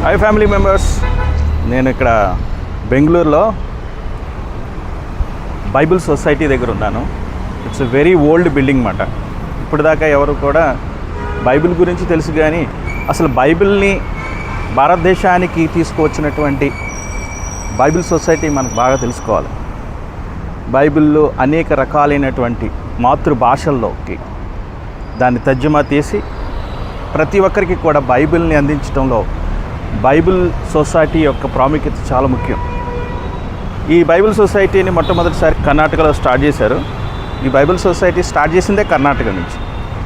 Hi family members, నేను ఇక్కడ బెంగళూరులో బైబిల్ సొసైటీ దగ్గర ఉన్నాను. It's a very old building మాట. ఇప్పుడు దాకా ఎవరు కూడా బైబిల్ గురించి తెలుసు, కానీ అసలు బైబిల్ని భారతదేశానికి తీసుకువచ్చినటువంటి బైబిల్ సొసైటీ మనకు బాగా తెలుసుకోవాలి. బైబిల్లో అనేక రకాలైనటువంటి మాతృభాషల్లోకి దాన్ని తర్జుమా తీసి ప్రతి ఒక్కరికి కూడా బైబిల్ని అందించడంలో బైబిల్ సొసైటీ యొక్క ప్రాముఖ్యత చాలా ముఖ్యం. ఈ బైబిల్ సొసైటీని మొట్టమొదటిసారి కర్ణాటకలో స్టార్ట్ చేశారు. ఈ బైబిల్ సొసైటీ స్టార్ట్ చేసిందే కర్ణాటక నుంచి.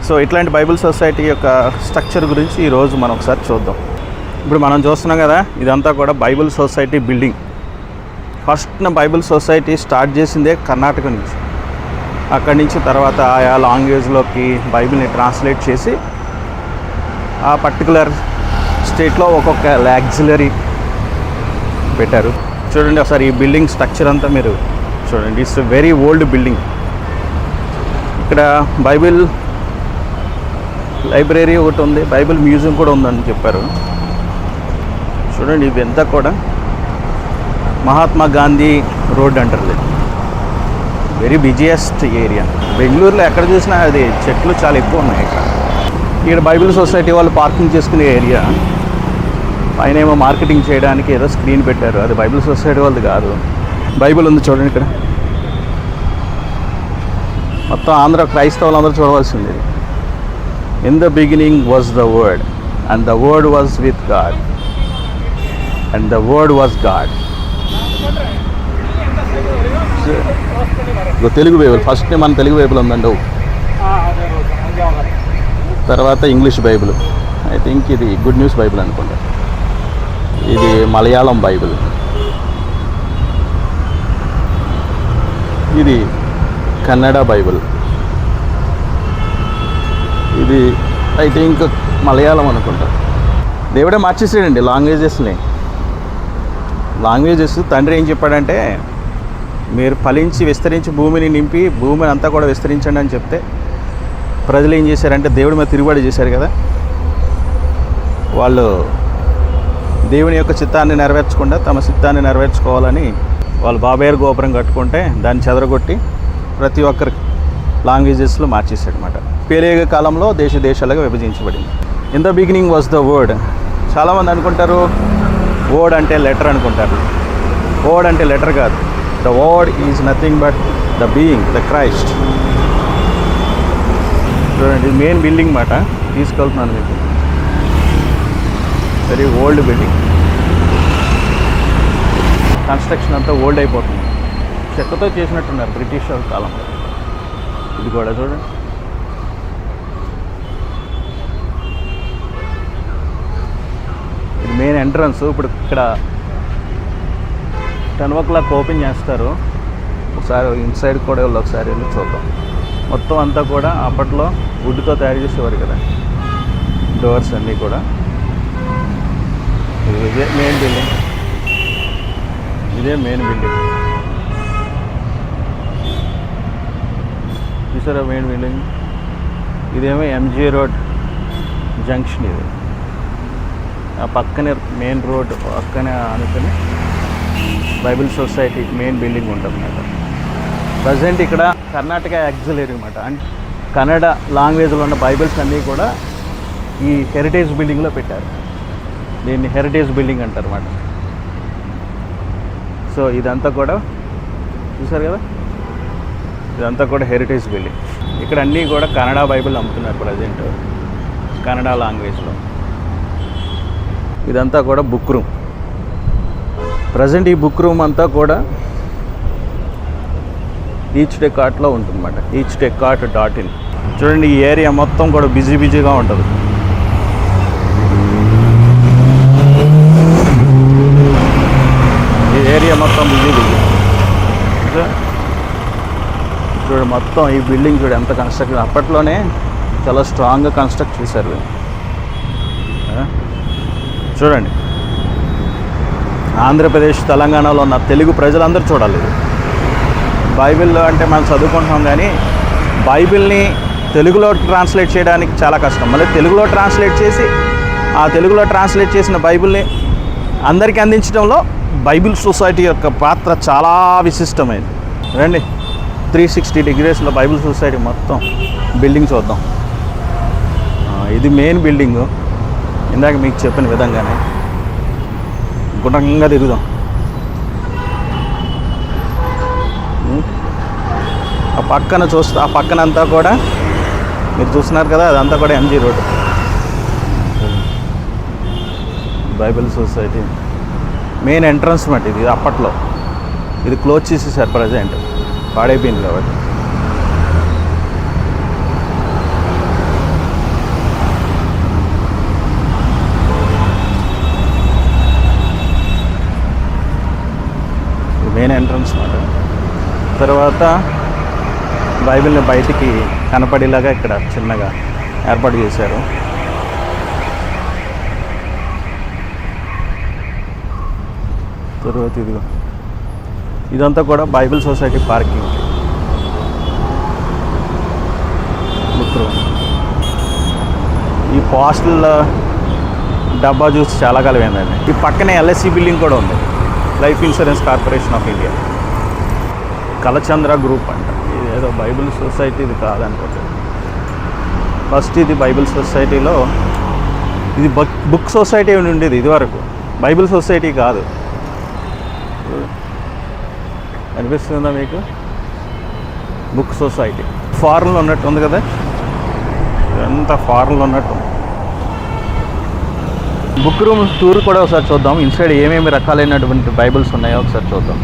సో ఇట్లాంటి బైబిల్ సొసైటీ యొక్క స్ట్రక్చర్ గురించి ఈరోజు మనం ఒకసారి చూద్దాం. ఇప్పుడు మనం చూస్తున్నాం కదా, ఇదంతా కూడా Bible society building. First Bible society start చేసిందే కర్ణాటక నుంచి. అక్కడి నుంచి తర్వాత ఆయా లాంగ్వేజ్లోకి బైబిల్ని ట్రాన్స్లేట్ చేసి ఆ పర్టికులర్ స్టేట్లో ఒక్కొక్క లాగ్జిలరీ పెట్టారు. చూడండి ఒకసారి ఈ బిల్డింగ్ స్ట్రక్చర్ అంతా మీరు చూడండి. It's very old building. ఇక్కడ బైబిల్ లైబ్రరీ ఒకటి ఉంది, బైబిల్ మ్యూజియం కూడా ఉందని చెప్పారు. చూడండి ఇదంతా కూడా మహాత్మా గాంధీ రోడ్ అంటారు. Very busiest area. బెంగళూరులో ఎక్కడ చూసినా అది చెట్లు చాలా ఎక్కువ ఉన్నాయి. ఇక్కడ బైబిల్ సొసైటీ వాళ్ళు పార్కింగ్ చేసుకునే ఏరియా. పైన ఏమో మార్కెటింగ్ చేయడానికి ఏదో స్క్రీన్ పెట్టారు, అది బైబిల్ సొసైటీ వాళ్ళది కాదు. బైబిల్ ఉంది చూడండి ఇక్కడ. మొత్తం ఆంధ్ర క్రైస్తవులు అందరూ చూడవలసింది. In the beginning was the word and the word was with God and the word was God. Telugu Bible first మన తెలుగు బైబిల్ ఉందండి. తర్వాత ఇంగ్లీష్ బైబిల్, ఐ థింక్ ఇది గుడ్ న్యూస్ బైబిల్ అనుకుంటా. ఇది మలయాళం బైబిల్. ఇది కన్నడ బైబిల్. ఇది ఐ థింక్ మలయాళం అనుకుంటా. దేవుడే మార్చేసాడండి లాంగ్వేజెస్. తండ్రి ఏం చెప్పాడంటే, మీరు ఫలించి విస్తరించి భూమిని నింపి భూమిని అంతా కూడా విస్తరించండి అని చెప్తే ప్రజలు ఏం చేశారంటే దేవుడి మీద తిరుగుబాటు చేశారు కదా. వాళ్ళు దేవుని యొక్క చిత్తాన్ని నెరవేర్చకుండా తమ చిత్తాన్ని నెరవేర్చుకోవాలని వాళ్ళు బాబేరు గోపురం కట్టుకుంటే దాన్ని చెదరగొట్టి ప్రతి ఒక్కరి లాంగ్వేజెస్లో మార్చేశాడు అనమాట. పేలేగ కాలంలో దేశాలుగా విభజించబడింది. In the beginning was the word. చాలామంది అనుకుంటారు వర్డ్ అంటే లెటర్ అనుకుంటారు. వర్డ్ అంటే లెటర్ కాదు. The word is nothing but the being, the Christ. చూడండి మెయిన్ బిల్డింగ్ మాట తీసుకెళ్తున్నాను మీకు. Very old building. కన్స్ట్రక్షన్ అంతా ఓల్డ్ అయిపోతుంది. చెక్కతో చేసినట్టున్నారు బ్రిటిష్ వాళ్ళ కాలంలో. ఇది కూడా చూడండి. ఇది మెయిన్ ఎంట్రన్స్. ఇప్పుడు ఇక్కడ 10 o'clock ఓపెన్ చేస్తారు. ఒకసారి ఇన్సైడ్ కూడా ఒకసారి వెళ్ళి చూద్దాం. మొత్తం అంతా కూడా అప్పట్లో వుడ్తో తయారు చేసేవారు కదా డోర్స్ అన్నీ కూడా. ఇదే మెయిన్ బిల్డింగ్. చూసారా మెయిన్ బిల్డింగ్. ఇదేమో ఎంజీ రోడ్ జంక్షన్. ఇది ఆ పక్కనే మెయిన్ రోడ్ పక్కనే అనుకుని బైబిల్ సొసైటీ మెయిన్ బిల్డింగ్ ఉంటుంది అన్నమాట. ప్రజెంట్ ఇక్కడ కర్ణాటక యాక్సిలరీ అనమాట. అంటే కన్నడ లాంగ్వేజ్లో ఉన్న బైబిల్స్ అన్నీ కూడా ఈ హెరిటేజ్ బిల్డింగ్లో పెట్టారు. దీన్ని హెరిటేజ్ బిల్డింగ్ అంటారు అన్నమాట. సో ఇదంతా కూడా చూసారు కదా, ఇదంతా కూడా హెరిటేజ్ బిల్డింగ్. ఇక్కడ అన్నీ కూడా కన్నడ బైబిల్ అమ్ముతున్నారు ప్రజెంట్, కన్నడ లాంగ్వేజ్లో. ఇదంతా కూడా బుక్ రూమ్. ప్రజెంట్ ఈ బుక్ రూమ్ అంతా కూడా ఈచ్ డెకార్ట్లో ఉంటుందన్నమాట. eachdecart.in. చూడండి ఈ ఏరియా మొత్తం కూడా బిజీగా ఉంటుంది. ఈ ఏరియా మొత్తం బిజీ. చూడండి మొత్తం ఈ బిల్డింగ్ చూడండి ఎంత కన్స్ట్రక్షన్. అప్పట్లోనే చాలా స్ట్రాంగ్గా కన్స్ట్రక్ట్ చేశారు. చూడండి ఆంధ్రప్రదేశ్ తెలంగాణలో ఉన్న తెలుగు ప్రజలందరూ చూడాలి. బైబిల్ అంటే మనం చదువుకుంటున్నాం, కానీ బైబిల్ని తెలుగులో ట్రాన్స్లేట్ చేయడానికి చాలా కష్టం. మళ్ళీ తెలుగులో ట్రాన్స్లేట్ చేసి ఆ తెలుగులో ట్రాన్స్లేట్ చేసిన బైబిల్ని అందరికీ అందించడంలో బైబిల్ సొసైటీ యొక్క పాత్ర చాలా విశిష్టమైంది. రండి 360 డిగ్రీస్లో బైబిల్ సొసైటీ మొత్తం బిల్డింగ్ చూద్దాం. ఇది మెయిన్ బిల్డింగు. ఇందాక మీకు చెప్పిన విధంగానే గుణంగా తిరుగుదాం. ఆ పక్కనంతా కూడా మీరు చూస్తున్నారు కదా, అదంతా కూడా MG road. Bible society main entrance మాట ఇది. అప్పట్లో ఇది క్లోజ్ చేసేసారు, ప్రజెంట్ పాడైపోయింది కాబట్టి. మెయిన్ ఎంట్రన్స్ మాట. తర్వాత బైబిల్ని బయటికి కనపడేలాగా ఇక్కడ చిన్నగా ఏర్పాటు చేశారు. తర్వాత ఇదంతా కూడా Bible society parking. Book room. ఈ పోస్టల్ డబ్బా చూసి చాలా కాలం ఏంటండి. ఈ పక్కనే ఎల్ఐసి బిల్డింగ్ కూడా ఉంది, life insurance corporation of India. Kalachandra group అంట. ఇది ఏదో బైబిల్ సొసైటీ ఇది కాదనుకుంటుంది. ఫస్ట్ ఇది బైబిల్ సొసైటీలో ఇది బుక్ సొసైటీ ఉండేది ఇదివరకు, బైబిల్ సొసైటీ కాదు. అనిపిస్తుందా మీకు? బుక్ సొసైటీ ఫారెన్లో ఉన్నట్టు ఉంది కదా, ఎంత ఫారెన్లో ఉన్నట్టు. బుక్ రూమ్ టూర్ కూడా ఒకసారి చూద్దాం. ఇన్సైడ్ ఏమేమి రకాలైనటువంటి బైబిల్స్ ఉన్నాయో ఒకసారి చూద్దాం.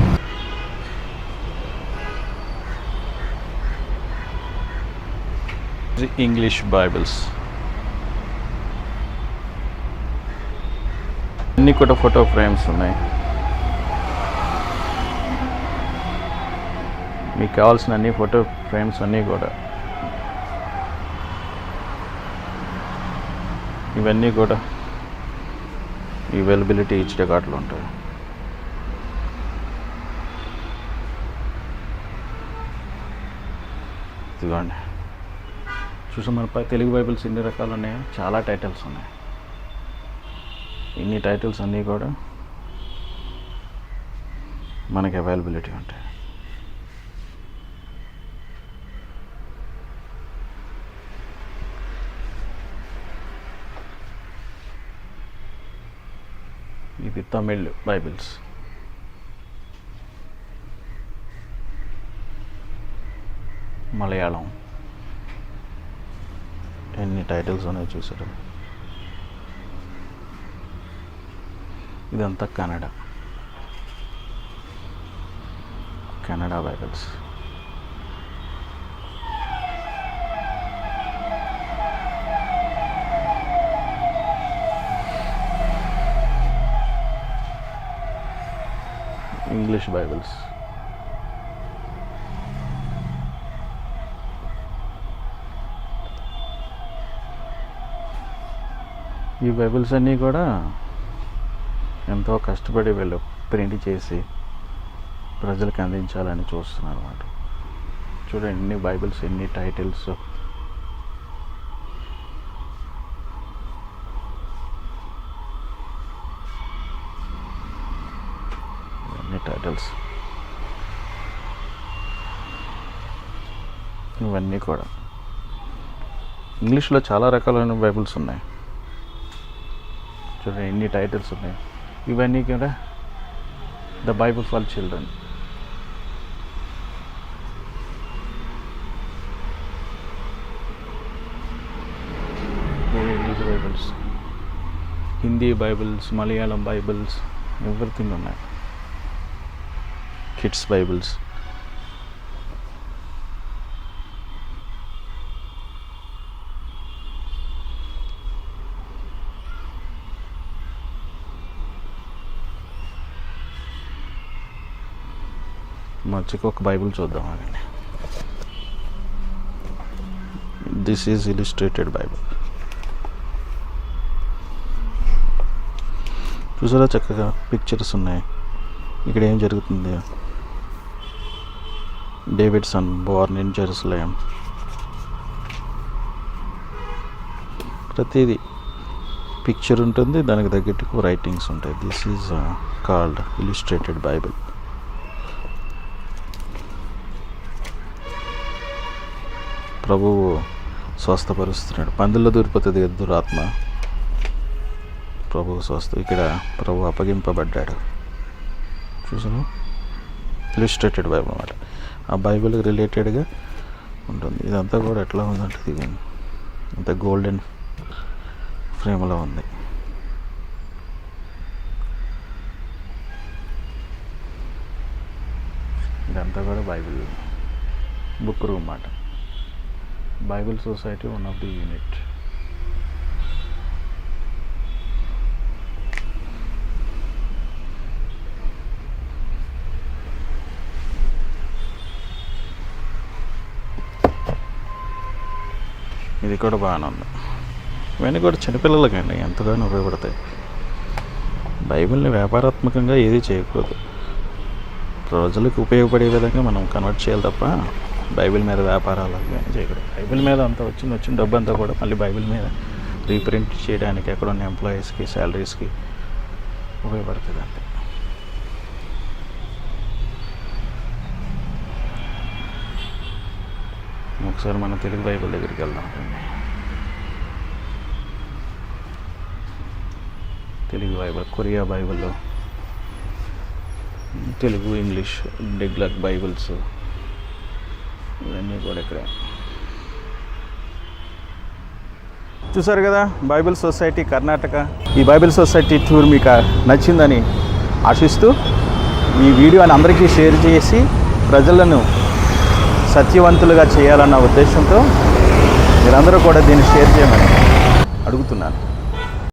ఇంగ్లీష్ బైబిల్స్ అన్నీ కూడా ఫోటో ఫ్రేమ్స్ ఉన్నాయి. మీకు కావాల్సిన అన్ని ఫోటో ఫ్రేమ్స్ అన్నీ కూడా, ఇవన్నీ కూడా అవైలబిలిటీ ఇచ్చే కార్డులు ఉంటాయి. ఇదిగోండి, చూసాం మన తెలుగు బైబిల్స్ ఎన్ని రకాలు ఉన్నాయో, చాలా టైటిల్స్ ఉన్నాయి. ఇన్ని టైటిల్స్ అన్నీ కూడా మనకి అవైలబిలిటీ ఉంటాయి. ఇది తమిళ్ బైబిల్స్. మలయాళం. ఎన్ని టైటిల్స్ ఉన్నాయో చూసారు. ఇదంతా కెనడా బైబిల్స్. English Bibles. ఈ బైబిల్స్ అన్నీ కూడా ఎంతో కష్టపడి వీళ్ళు ప్రింట్ చేసి ప్రజలకు అందించాలని చూస్తున్నారు అన్నమాట. చూడండి ఎన్ని బైబిల్స్, ఎన్ని టైటిల్స్. టైటిల్స్ ఇవన్నీ కూడా ఇంగ్లీష్లో చాలా రకాలైన బైబిల్స్ ఉన్నాయి. చూడండి ఎన్ని టైటిల్స్ ఉన్నాయి. ఇవన్నీ కూడా the Bible for children. English Bibles, Hindi Bibles, Malayalam Bibles, everything ఉన్నాయి. Kids Bibles. మధ్యకి ఒక బైబిల్ చూద్దాం అండి. This is illustrated Bible. చూసారా చక్కగా పిక్చర్స్ ఉన్నాయి. ఇక్కడ ఏం జరుగుతుంది? David son born in Jerusalem. ప్రతిదీ పిక్చర్ ఉంటుంది, దానికి తగ్గట్టు రైటింగ్స్ ఉంటాయి. This is called illustrated Bible. ప్రభువు స్వస్థపరుస్తున్నాడు. పందుల్లో దూరిపోతుంది కదా దురాత్మ, ప్రభువు స్వస్థ. ఇక్కడ ప్రభు అప్పగింపబడ్డాడు. చూసాను, ఇల్లుస్ట్రేటెడ్ బైబిల్ అన్నమాట. ఆ బైబిల్కి రిలేటెడ్గా ఉంటుంది. ఇదంతా కూడా ఎట్లా ఉందంటే ఇది అంత గోల్డెన్ ఫ్రేమ్లో ఉంది. ఇదంతా కూడా బైబిల్ బుక్ రూమ్ అన్నమాట. Bible society one of the unit. ఇది కూడా బాగానే ఉంది. ఇవన్నీ కూడా చిన్నపిల్లలకండి ఎంతగానో ఉపయోగపడతాయి. బైబిల్ని వ్యాపారాత్మకంగా ఏది చేయకూడదు. ప్రజలకు ఉపయోగపడే విధంగా మనం కన్వర్ట్ చేయాలి తప్ప బైబిల్ మీద వ్యాపారాలు చేయకూడదు. బైబిల్ మీద అంతా వచ్చిన డబ్బు అంతా కూడా మళ్ళీ బైబిల్ మీద రీప్రింట్ చేయడానికి ఎక్కడ ఉన్న ఎంప్లాయీస్కి శాలరీస్కి ఉపయోగపడుతుంది అంతే. ఒకసారి మన తెలుగు బైబిల్ దగ్గరికి వెళ్దాం. Telugu Bible, Korea Bible, Telugu, English, diglot Bibles ఇవన్నీ కూడా ఇక్కడ చూసారు కదా. Bible society Karnataka. ఈ బైబిల్ సొసైటీ టూర్ మీకు నచ్చిందని ఆశిస్తూ ఈ వీడియోని అందరికీ షేర్ చేసి ప్రజలను సత్యవంతులుగా చేయాలన్న ఉద్దేశంతో మీరందరూ కూడా దీన్ని షేర్ చేయమని అడుగుతున్నాను.